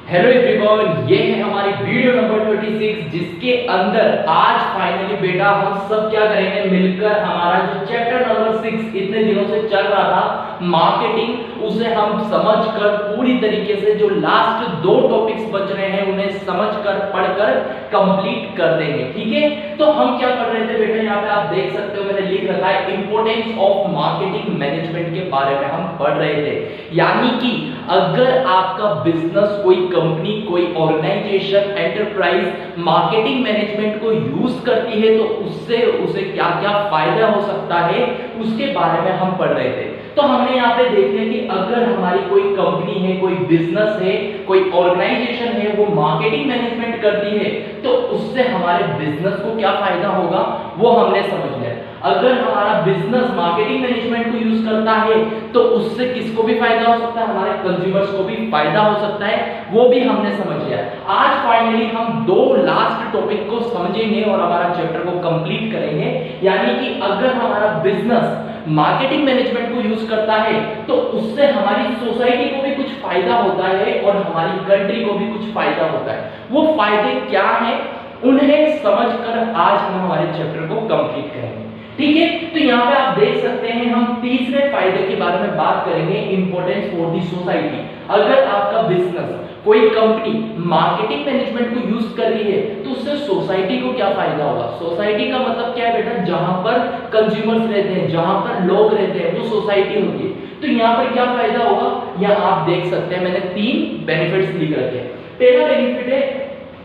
Hello everyone, ये है हमारी वीडियो नंबर 26 जिसके अंदर आज फाइनली बेटा हम सब क्या करेंगे मिलकर हमारा जो चैप्टर नंबर 6 इतने दिनों से चल रहा था मार्केटिंग, उसे हम समझकर पूरी तरीके से जो लास्ट दो टॉपिक्स बच रहे हैं उन्हें समझकर पढ़कर कंप्लीट कर देंगे। ठीक है, तो हम क्या कर रहे थे बेटा, यहाँ पे आप देख सकते हो मैंने लिख रखा है इंपोर्टेंस ऑफ मार्केटिंग मैनेजमेंट के बारे में हम पढ़ रहे थे। यानी कि अगर आपका बिजनेस, कोई कंपनी, कोई ऑर्गेनाइजेशन, एंटरप्राइज मार्केटिंग मैनेजमेंट को यूज करती है तो उससे उसे क्या क्या फायदा हो सकता है उसके बारे में हम पढ़ रहे थे। तो हमने यहाँ पे देख लिया कि अगर हमारी कोई कंपनी है, कोई बिजनेस है, कोई ऑर्गेनाइजेशन है, वो मार्केटिंग मैनेजमेंट करती है तो उससे हमारे बिजनेस को क्या फायदा होगा वो हमने समझ लिया। अगर हमारा बिजनेस मार्केटिंग मैनेजमेंट को यूज करता है तो उससे किसको भी फायदा हो सकता है, हमारे कंज्यूमर्स को भी फायदा हो सकता है, वो भी हमने समझ लिया। आज फाइनली हम दो लास्ट टॉपिक को समझेंगे और हमारा चैप्टर को कंप्लीट करेंगे। यानी कि अगर हमारा बिजनेस मार्केटिंग मैनेजमेंट को यूज करता है तो उससे हमारी सोसाइटी को भी कुछ फायदा होता है और हमारी कंट्री को भी कुछ फायदा होता है। वो फायदे क्या हैं उन्हें समझकर आज हम हमारे चैप्टर को कंप्लीट करेंगे। ठीक है, तो यहाँ पे आप देख सकते हैं हम तीसरे फायदे के बारे में बात करेंगे, इंपॉर्टेंस फॉर दी सोसाइटी। अगर आपका बिजनेस, कोई कंपनी मार्केटिंग मैनेजमेंट को यूज कर रही है तो उससे सोसाइटी को क्या फायदा होगा। सोसाइटी का मतलब क्या है बेटा, जहां पर कंज्यूमर्स रहते हैं, जहां पर लोग रहते हैं, वो सोसाइटी होती है। तो यहाँ पर क्या फायदा होगा, यहाँ आप देख सकते हैं मैंने तीन बेनिफिट्स लिख रखे हैं। पहला बेनिफिट है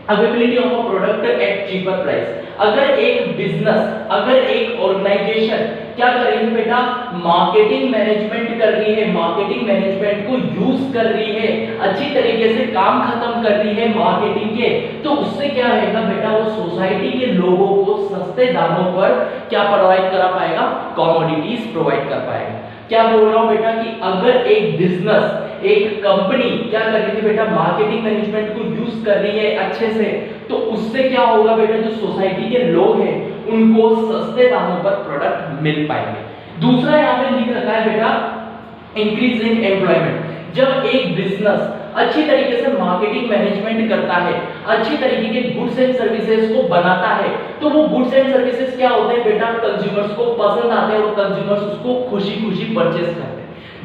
availability of a product at cheaper price. अगर एक बिजनेस, अगर एक ऑर्गेनाइजेशन क्या कर रही है बेटा, मार्केटिंग मैनेजमेंट कर रही है, मार्केटिंग मैनेजमेंट को यूज कर रही है, अच्छी तरीके से काम खत्म कर रही है मार्केटिंग के, तो उससे क्या रहेगा बेटा, वो सोसाइटी के लोगों को सस्ते दामों पर क्या प्रोवाइड करा पाएगा, कमोडिटीज प्रोवाइड कर पाएगा। क्या बोल रहा हूं बेटा कि अगर एक बिजनेस, एक कंपनी क्या कर रही है बेटा, मार्केटिंग मैनेजमेंट को यूज कर रही है अच्छे से, तो उससे क्या होगा बेटा, जो सोसाइटी के लोग हैं उनको सस्ते दामों पर प्रोडक्ट मिल पाएंगे। दूसरा यहाँ पे लिख रखा है बेटा इंक्रीज इन एम्प्लॉयमेंट। जब एक बिजनेस अच्छी तरीके से मार्केटिंग मैनेजमेंट करता है, अच्छी तरीके के गुड्स एंड सर्विसेज को बनाता है, तो वो गुड्स एंड सर्विसेज क्या होते हैं बेटा, कंज्यूमर्स को पसंद आते हैं और कंज्यूमर्स उसको खुशी खुशी परचेस करते हैं।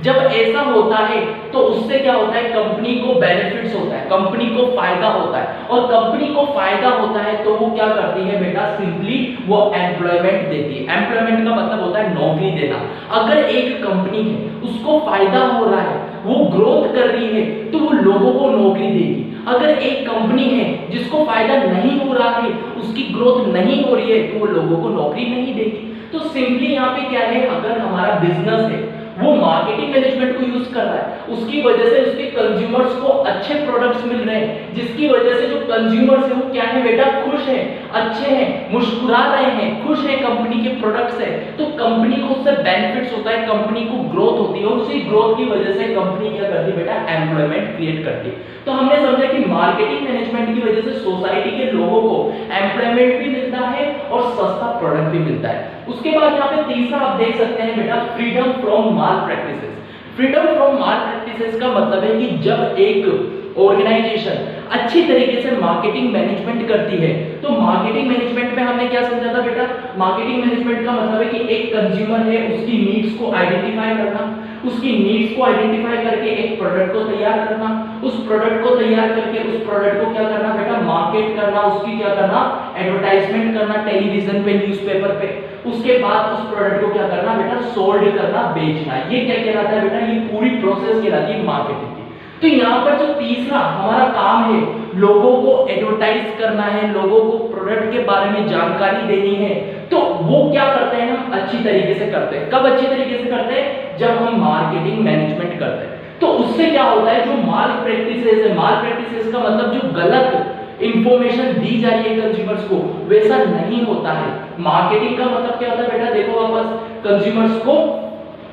जब ऐसा होता है तो उससे क्या होता है, कंपनी को बेनिफिट्स होता है, कंपनी को फायदा होता है, और कंपनी को फायदा होता है तो वो क्या करती है बेटा, सिंपली वो एम्प्लॉयमेंट देती है। एम्प्लॉयमेंट का मतलब होता है नौकरी देना। अगर एक कंपनी है उसको फायदा हो रहा है, वो ग्रोथ कर रही है, तो वो लोगों को नौकरी देगी। अगर एक कंपनी है जिसको फायदा नहीं हो रहा है, उसकी ग्रोथ नहीं हो रही है, तो वो लोगों को नौकरी नहीं देगी। तो सिंपली यहाँ पे क्या है, अगर हमारा बिजनेस है वो मार्केटिंग मैनेजमेंट को यूज कर रहा है, उसकी वजह से उसके कंज्यूमर्स को अच्छे प्रोडक्ट्स मिल रहे हैं, जिसकी वजह से जो कंज्यूमर्स है वो क्या है बेटा, खुश है, अच्छे हैं, मुस्कुरा रहे हैं, खुश है कंपनी के प्रोडक्ट्स से, तो कंपनी को उससे बेनिफिट्स होता है, कंपनी को ग्रोथ होती है, और उसी ग्रोथ की वजह से कंपनी क्या करती है बेटा, एम्प्लॉयमेंट क्रिएट करती है। तो हमने समझा कि मार्केटिंग मैनेजमेंट की वजह से सोसाइटी के लोगों को एम्प्लॉयमेंट भी मिलता है और सस्ता प्रोडक्ट भी मिलता है। उसके बाद यहाँ पे तीसरा आप देख सकते हैं बेटा, freedom from mall practices. Freedom from mall practices का मतलब है कि जब एक ऑर्गेनाइजेशन अच्छी तरीके से मार्केटिंग मैनेजमेंट करती है, तो मार्केटिंग मैनेजमेंट में हमने क्या समझा था बेटा, मार्केटिंग मैनेजमेंट का मतलब है कि एक कंज्यूमर है, उसकी नीड्स को आइडेंटिफाई करना, उसकी नीड्स को आइडेंटिफाई करके एक प्रोडक्ट को तैयार करना, उस प्रोडक्ट को तैयार करके उस प्रोडक्ट को क्या करना बेटा, मार्केट करना, उसकी क्या करना, एडवर्टाइजमेंट करना टेलीविजन पे, न्यूज़पेपर पे, उसके बाद उस प्रोडक्ट को क्या करना बेटा, सोल्ड करना, बेचना। ये क्या कहलाता है बेटा, ये पूरी प्रोसेस कहलाती है मार्केटिंग की। तो यहाँ पर जो तीसरा हमारा काम है, लोगों को एडवर्टाइज करना है, लोगों को प्रोडक्ट के बारे में जानकारी देनी है, तो वो क्या करते हैं, हम अच्छी तरीके से करते हैं। कब अच्छी तरीके से करते हैं, जब हम मार्केटिंग मैनेजमेंट करते हैं। तो उससे क्या होता है, जो माल प्रैक्टिसेस है, माल प्रैक्टिसेस का मतलब जो गलत इंफॉर्मेशन दी जा रही है कंज्यूमर्स को, वैसा नहीं होता है। मार्केटिंग का मतलब क्या होता है बेटा, देखो वापस कंज्यूमर्स को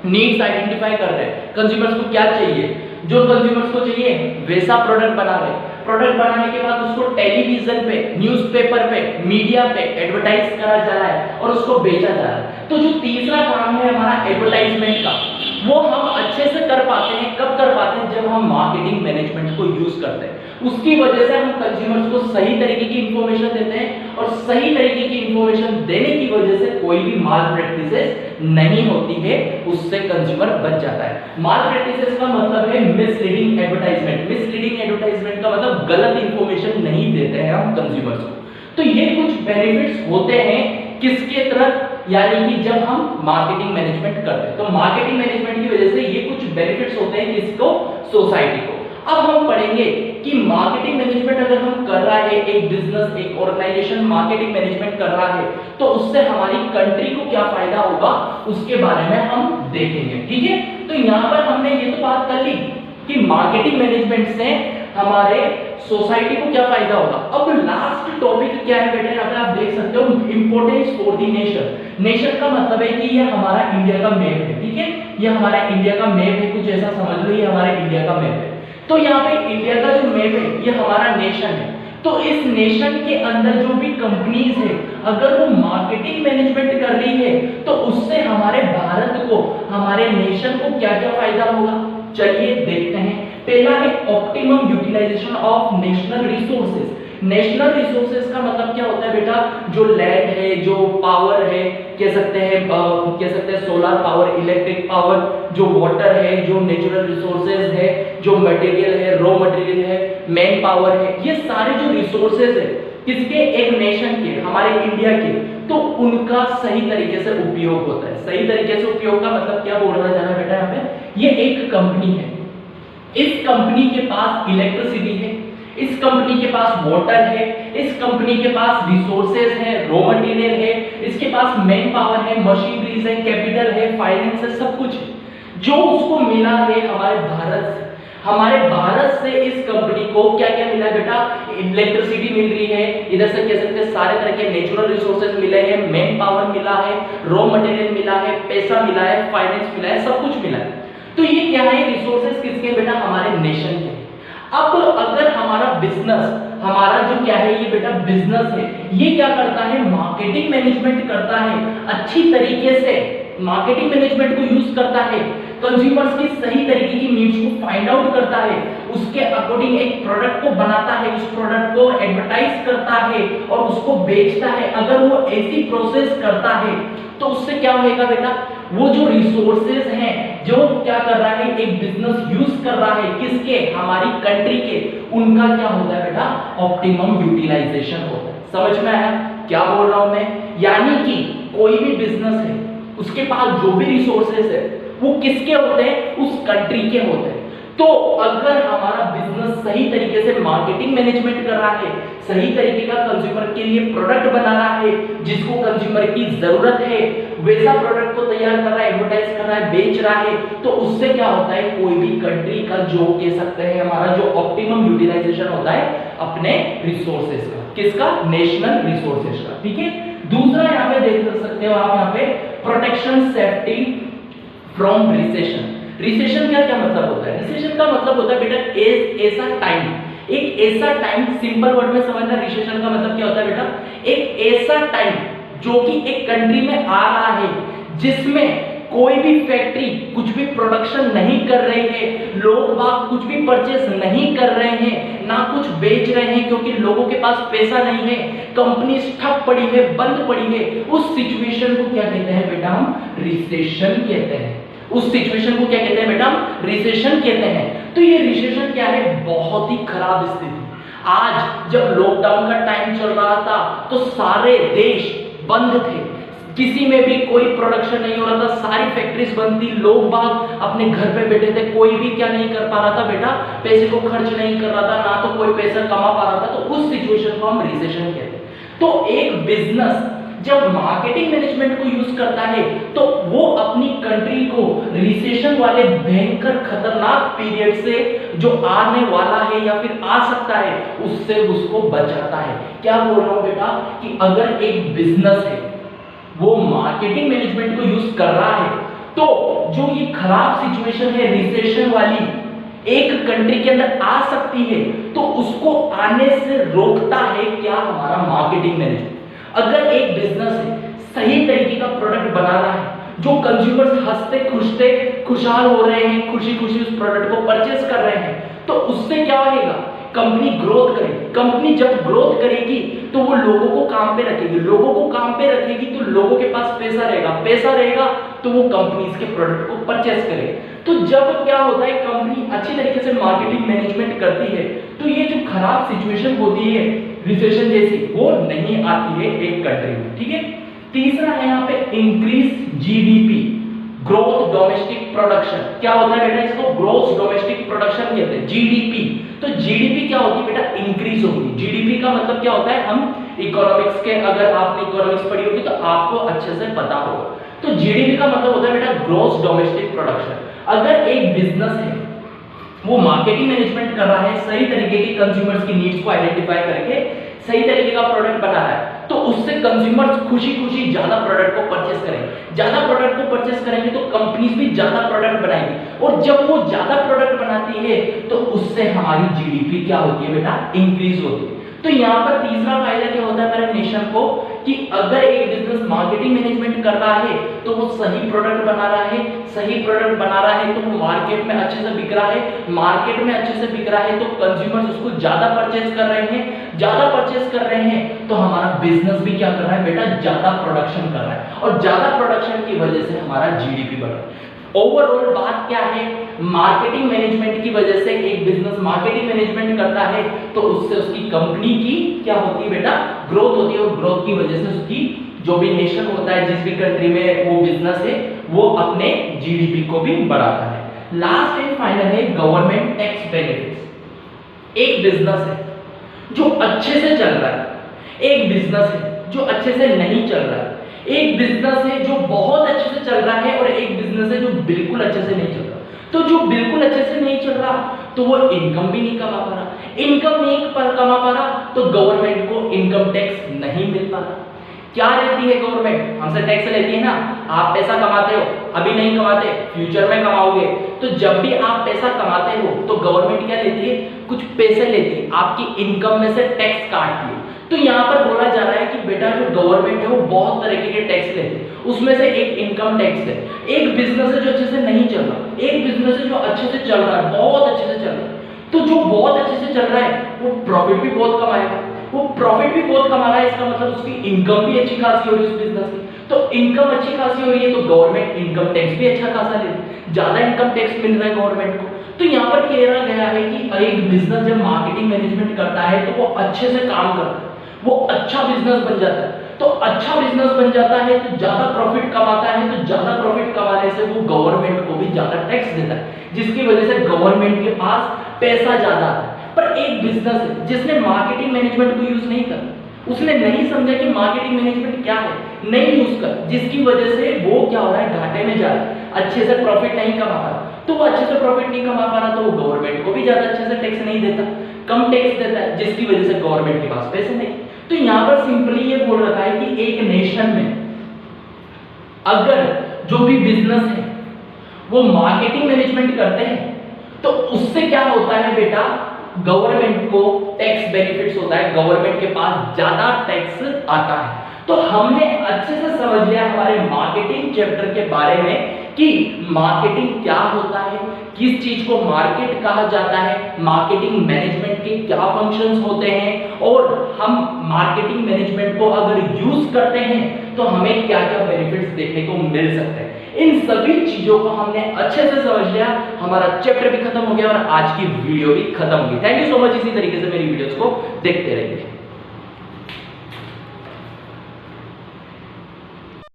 नीड्स आइडेंटिफाई कर रहे हैं, कंज्यूमर्स को क्या चाहिए, जो कंज्यूमर्स को चाहिए वैसा प्रोडक्ट बना रहे हैं। प्रोडक्ट बनाने के बाद उसको टेलीविजन पे, न्यूज़पेपर पे, मीडिया पे एडवर्टाइज करा जा रहा है और उसको बेचा जा रहा है। तो जो तीसरा काम है हमारा एडवर्टाइजमेंट का, वो हम अच्छे से कर पाते हैं। कब कर पाते हैं? जब हम मार्केटिंग मैनेजमेंट को यूज करते हैं। उसकी वजह से हम कंज्यूमर्स को सही तरीके की इंफॉर्मेशन देते हैं और सही तरीके की इंफॉर्मेशन देने की वजह से कोई भी माल प्रैक्टिसेस नहीं होती है, उससे कंज्यूमर बच जाता है। माल प्रैक्टिसेस का मतलब है मिसलीडिंग एडवर्टाइजमेंट। मिसलीडिंग एडवर्टाइजमेंट का मतलब गलत इंफॉर्मेशन नहीं देते हैं हम कंज्यूमर्स को। तो ये कुछ बेनिफिट्स होते हैं किसके तरफ, यानी कि जब हम मार्केटिंग मैनेजमेंट करते हैं। तो मार्केटिंग मैनेजमेंट की वजह से ये कुछ बेनिफिट्स होते हैं किसको? सोसाइटी को। अब हम पढ़ेंगे कि मार्केटिंग मैनेजमेंट अगर हम कर रहा है, एक बिजनेस, एक ऑर्गेनाइजेशन मार्केटिंग मैनेजमेंट कर रहा है, तो उससे हमारी कंट्री को क्या फायदा होगा, उसके बारे में हम देखेंगे। ठीक है, तो यहां पर हमने ये तो बात कर ली कि मार्केटिंग मैनेजमेंट से हमारे सोसाइटी को क्या फायदा होगा। अब लास्ट टॉपिक क्या है बेटा, यहाँ पे आप देख सकते हो, importance for the nation. Nation का मतलब है कि ये हमारा इंडिया का मैप है। ठीक है, ये हमारा इंडिया का मैप है, कुछ ऐसा समझ लो, ये हमारा इंडिया का मैप है। तो यहाँ पे इंडिया का जो मैप है ये हमारा नेशन है। तो इस नेशन के अंदर जो भी कंपनीज है, अगर वो मार्केटिंग मैनेजमेंट कर रही है, तो उससे हमारे भारत को, हमारे नेशन को क्या क्या फायदा होगा, चलिए देखते हैं। पहला है optimum utilisation of national resources. National resources का मतलब क्या होता है बेटा? जो लैंड है, जो पावर है, कह सकते हैं सोलर पावर, इलेक्ट्रिक पावर, जो वाटर है, जो नेचुरल रिसोर्सेज है, जो मटेरियल है, रॉ मटेरियल है, मैन पावर है, ये सारे जो रिसोर्सेज है किसके? एक नेशन के, हमारे इंडिया के, तो उनका सही तरीके से उपयोग होता है। सही तरीके से उपयोग का मतलब क्या बोल रहा है बेटा? यहाँ पे ये एक कंपनी है, इस कंपनी के पास इलेक्ट्रिसिटी है, इस कंपनी के पास वाटर है, इस कंपनी के पास रिसोर्सेज है, रॉ मटेरियल है, इसके पास मैन पावर है, मशीनरीज है, कैपिटल है, फाइनेंस है, सब कुछ है। जो उसको मिला है हमारे भारत से, हमारे भारत से इस कंपनी को क्या क्या मिला बेटा? इलेक्ट्रिसिटी मिल रही है, इधर से कह सकते हैं सारे तरह के नेचुरल रिसोर्सेज मिले हैं, मैन पावर मिला है, रॉ मटेरियल मिला है, पैसा मिला है, फाइनेंस मिला है, सब कुछ मिला है। तो ये क्या है? रिसोर्सेज किसके बेटा? हमारे नेशन के। अब अगर हमारा बिजनेस, हमारा जो क्या है ये बेटा बिजनेस है, ये क्या करता है? मार्केटिंग मैनेजमेंट करता है, अच्छी तरीके से मार्केटिंग मैनेजमेंट को यूज करता है, कंज्यूमर्स की सही तरीके की नीड्स को फाइंड आउट करता है, उसके अकॉर्डिंग एक प्रोडक्ट को बनाता है, उस प्रोडक्ट को एडवर्टाइज करता है और उसको बेचता है। अगर वो ऐसी प्रोसेस करता है तो उससे क्या होगा बेटा? वो जो रिसोर्सेज हैं, जो क्या कर रहा है, एक बिजनेस यूज कर रहा है, किसके? हमारी कंट्री के, उनका क्या होता है बेटा? ऑप्टिमम यूटिलाइजेशन होता है। समझ में आया क्या बोल रहा हूं मैं? यानी कि कोई भी बिजनेस है, उसके पास जो भी रिसोर्सेज है वो किसके होते हैं? उस कंट्री के होते हैं। तो अगर हमारा बिजनेस सही तरीके से मार्केटिंग मैनेजमेंट कर रहा है, सही तरीके का कंज्यूमर के लिए प्रोडक्ट बना रहा है, जिसको कंज्यूमर की जरूरत है, वैसा प्रोडक्ट को तैयार कर रहा है, एडवर्टाइज कर रहा है, बेच रहा है, तो उससे क्या होता है? कोई भी कंट्री का जो कह सकते हैं हमारा जो ऑप्टिमम यूटिलाइजेशन होता है अपने रिसोर्सेज का, किसका? नेशनल रिसोर्सेज का। ठीक है, दूसरा यहाँ पे देख सकते हो आप, यहाँ पे protection safety from recession. Recession का क्या मतलब होता है? रिसेशन का मतलब होता है बेटा ऐसा टाइम, एक ऐसा टाइम, सिंपल वर्ड में समझना, रिसेशन का मतलब क्या होता है बेटा? एक ऐसा टाइम जो कि एक कंट्री में आ रहा है जिसमें कोई भी फैक्ट्री कुछ भी प्रोडक्शन नहीं कर रहे हैं, लोग बाग कुछ भी परचेस नहीं कर रहे हैं, ना कुछ बेच रहे हैं क्योंकि लोगों के पास पैसा नहीं है, कंपनी ठप पड़ी है, बंद पड़ी है। उस सिचुएशन को क्या कहते हैं बेटा? हम रिसेशन कहते हैं। उस सिचुएशन को क्या कहते हैं बेटा? हम रिसेशन कहते हैं। तो ये रिसेशन क्या है? बहुत ही खराब स्थिति। आज जब लॉकडाउन का टाइम चल रहा था तो सारे देश बंद थे, किसी में भी कोई प्रोडक्शन नहीं हो रहा था, सारी फैक्ट्रीज बंद थी, लोग बाग अपने घर पे बैठे थे, कोई भी क्या नहीं कर पा रहा था बेटा? पैसे को खर्च नहीं कर रहा था, ना तो कोई पैसा कमा पा रहा था। तो उस सिचुएशन को हम रिसेशन कहते हैं। तो एक बिजनेस जब मार्केटिंग मैनेजमेंट को यूज करता है तो वो अपनी कंट्री को रिसेशन वाले भयंकर खतरनाक पीरियड से जो आने वाला है या फिर आ सकता है उससे उसको बचाता है। क्या बोल रहा हूं बेटा? कि अगर एक बिजनेस है वो मार्केटिंग मैनेजमेंट को यूज कर रहा है तो जो ये खराब सिचुएशन है रिसेशन वाली एक कंट्री के अंदर आ सकती है तो उसको आने से रोकता है क्या? हमारा मार्केटिंग मैनेजमेंट। अगर एक बिजनेस है सही तरीके का प्रोडक्ट बना रहा है, जो कंज्यूमर्स हंसते खुशते खुशहाल हो रहे हैं, खुशी खुशी उस प्रोडक्ट को परचेस कर रहे हैं, तो उससे क्या होगा, कंपनी ग्रोथ करेगी। कंपनी जब ग्रोथ करेगी तो वो लोगों को काम पे रखेगी, लोगों को काम पे रखेगी तो लोगों के पास पैसा रहेगा, पैसा रहेगा तो वो कंपनीज के प्रोडक्ट को परचेस करेगी। तो जब क्या होता है, कंपनी अच्छी तरीके से मार्केटिंग मैनेजमेंट करती है तो ये जो खराब सिचुएशन होती है रिसेशन जैसी, वो नहीं आती है एक कंट्री में। ठीक है, तीसरा है यहाँ पे increase GDP, growth domestic production. क्या होता है बेटा, इसको ग्रोथ डोमेस्टिक प्रोडक्शन कहते हैं, जीडीपी। तो जीडीपी क्या होती है बेटा, इंक्रीज होगी। जीडीपी का मतलब क्या होता है, हम इकोनॉमिक्स के, अगर आपने इकोनॉमिक्स पढ़ी होगी तो आपको अच्छे से पता होगा। तो जीडीपी का मतलब होता है बेटा ग्रोथ डोमेस्टिक प्रोडक्शन। अगर एक बिजनेस है वो मार्केटिंग मैनेजमेंट कर रहा है, सही तरीके के कंज्यूमर्स की नीड्स को आइडेंटिफाई करके सही तरीके का प्रोडक्ट बना रहा है, तो उससे कंज्यूमर्स खुशी खुशी ज्यादा प्रोडक्ट को परचेस करेंगे। ज्यादा प्रोडक्ट को परचेस करेंगे तो कंपनीज भी ज्यादा प्रोडक्ट बनाएंगी, और जब वो ज्यादा प्रोडक्ट बनाती है तो उससे हमारी जीडीपी क्या होती है बेटा, इंक्रीज होती है। तो यहाँ पर तीसरा फायदा क्या होता है मेरे नेशन को, कि अगर एक बिजनेस मार्केटिंग मैनेजमेंट कर रहा है तो वो सही प्रोडक्ट बना रहा है, सही प्रोडक्ट बना रहा है तो वो मार्केट में अच्छे से बिक रहा है, मार्केट में अच्छे से बिक रहा है तो कंज्यूमर्स उसको ज्यादा परचेज कर रहे हैं, ज्यादा परचेज कर रहे हैं तो हमारा बिजनेस भी क्या कर रहा है बेटा, ज्यादा प्रोडक्शन कर रहा है, और ज्यादा प्रोडक्शन की वजह से हमारा जीडीपी बढ़ रहा है। ओवरऑल बात क्या है, मार्केटिंग मैनेजमेंट की वजह से एक बिजनेस मार्केटिंग मैनेजमेंट करता है तो उससे उसकी कंपनी की क्या होती है बेटा, ग्रोथ होती है, और ग्रोथ की वजह से उसकी जो भी नेशन होता है, जिस भी कंट्री में वो बिजनेस है, वो अपने जीडीपी को भी बढ़ाता है। लास्ट एंड फाइनल है गवर्नमेंट टैक्स बेनिफिट्स। एक बिजनेस है जो अच्छे से चल रहा है, एक बिजनेस है जो अच्छे से नहीं चल रहा है, एक बिजनेस है जो बहुत अच्छे से चल रहा है और एक बिजनेस है जो बिल्कुल अच्छे से नहीं चल रहा। तो जो बिल्कुल अच्छे से नहीं चल रहा तो वो इनकम भी नहीं कमा पा रहा, इनकम नहीं कमा पा रहा तो गवर्नमेंट को इनकम टैक्स नहीं मिल पा रहा। क्या लेती है गवर्नमेंट, हमसे टैक्स लेती है ना, आप पैसा कमाते हो, अभी नहीं कमाते, फ्यूचर में कमाओगे, तो जब भी आप पैसा कमाते हो तो गवर्नमेंट क्या लेती है, कुछ पैसे लेती है, आपकी इनकम में से टैक्स काटती है। तो यहाँ पर बोला जा रहा है कि बेटा जो गवर्नमेंट है वो बहुत तरीके के टैक्स लेती है, उसमें से एक इनकम टैक्स है। एक बिजनेस है जो अच्छे से नहीं चल रहा, एक बिजनेस है जो अच्छे से चल रहा है, बहुत अच्छे से चल रहा है, तो जो बहुत अच्छे से चल रहा है वो प्रॉफिट भी बहुत कमाएगा, वो प्रॉफिट भी बहुत कमा रहा है, इसका मतलब उसकी इनकम भी अच्छी खासी हो रही है उस बिजनेस की। तो इनकम अच्छी खासी हो रही है तो गवर्नमेंट इनकम टैक्स भी अच्छा खासा ले, ज्यादा इनकम टैक्स मिल रहा है गवर्नमेंट को। तो यहाँ पर कह गया है कि एक बिजनेस जब मार्केटिंग मैनेजमेंट करता है तो वो अच्छे से काम करता है, वो अच्छा बिजनेस बन जाता है। तो अच्छा बिजनेस बन जाता है तो ज्यादा प्रॉफिट कमाता है, तो ज्यादा प्रॉफिट कमाने से वो गवर्नमेंट को भी ज्यादा टैक्स देता है, जिसकी वजह से गवर्नमेंट के पास पैसा ज्यादा आता है। पर एक बिजनेस है जिसने मार्केटिंग मैनेजमेंट को यूज नहीं करा, उसने नहीं समझा कि मार्केटिंग मैनेजमेंट क्या है, नहीं यूज कर, जिसकी वजह से वो क्या हो रहा है, घाटे में जा रहा है, अच्छे से प्रॉफिट नहीं कमा पा रहा। तो वो अच्छे से प्रॉफिट नहीं कमा पा रहा तो वो गवर्नमेंट को भी ज्यादा अच्छे से टैक्स नहीं देता, कम टैक्स देता है, जिसकी वजह से गवर्नमेंट के पास पैसे नहीं। तो यहां पर सिंपली ये बोल रखा है कि एक नेशन में अगर जो भी बिजनेस है वो मार्केटिंग मैनेजमेंट करते हैं तो उससे क्या होता है बेटा, गवर्नमेंट को टैक्स बेनिफिट्स होता है, गवर्नमेंट के पास ज्यादा टैक्स आता है। तो हमने अच्छे से समझ लिया हमारे मार्केटिंग चैप्टर के बारे में कि मार्केटिंग क्या होता है, किस चीज को मार्केट कहा जाता है, मार्केटिंग मैनेजमेंट के क्या फंक्शंस होते हैं, और हम मार्केटिंग मैनेजमेंट को अगर यूज करते हैं तो हमें क्या क्या बेनिफिट्स देखने को मिल सकते हैं। इन सभी चीजों को हमने अच्छे से समझ लिया, हमारा चैप्टर भी खत्म हो गया और आज की वीडियो भी खत्म हो गई। Thank you so much. इसी तरीके से मेरी वीडियोस को देखते रहिए।